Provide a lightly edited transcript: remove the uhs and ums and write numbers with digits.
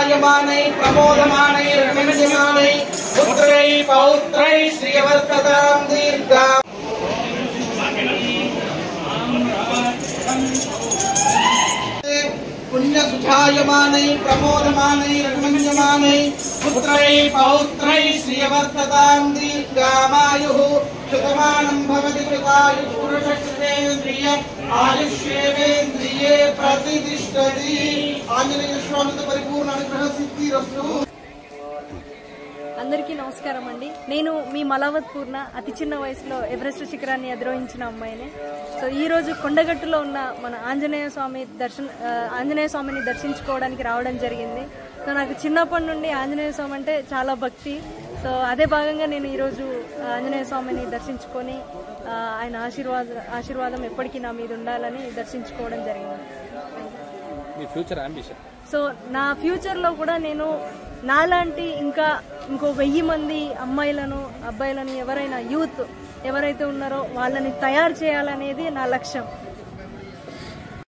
सुधायमानै प्रमोदमानै रमणीयमानै पुत्रै पौत्रै श्रियवर्ततां दीर्घाम् पुण्य सुधायमानै प्रमोदमानै रमणीयमानै पुत्रै पौत्रै श्रियवर्ततां दीर्घामायुः शतमानं भवति कृतायुः पुरुषश्रेन्द्रिय आयुष्येवेन्द्रिये प्रतिष्ठति। आंजनेय स्वामी परिपूर्ण अनुग्रह सिद्धिरस्तु। అందరికీ నమస్కారం అండి. నేను మీ మలావత్ పూర్ణ, అతి చిన్న వయసులో ఎవరెస్ట్ శిఖరాన్ని అధిరోహించిన అమ్మాయిని. సో ఈ రోజు కొండగట్టులో ఉన్న మన ఆంజనేయ స్వామిని దర్శించుకోవడానికి రావడం జరిగింది. సో నాకు చిన్నప్పటి నుండి ఆంజనేయ స్వామి అంటే చాలా భక్తి. సో అదే భాగంగా నేను ఈరోజు ఆంజనేయ స్వామిని దర్శించుకొని ఆయన ఆశీర్వాదం ఎప్పటికీ నా మీద ఉండాలని దర్శించుకోవడం జరిగింది. సో నా ఫ్యూచర్లో కూడా నేను నాలాంటి ఇంకో 1000 మంది అమ్మాయిలను అబ్బాయిలను ఎవరైనా యూత్ ఎవరైతే ఉన్నారో వాళ్ళని తయారు చేయాలనేది నా లక్ష్యం.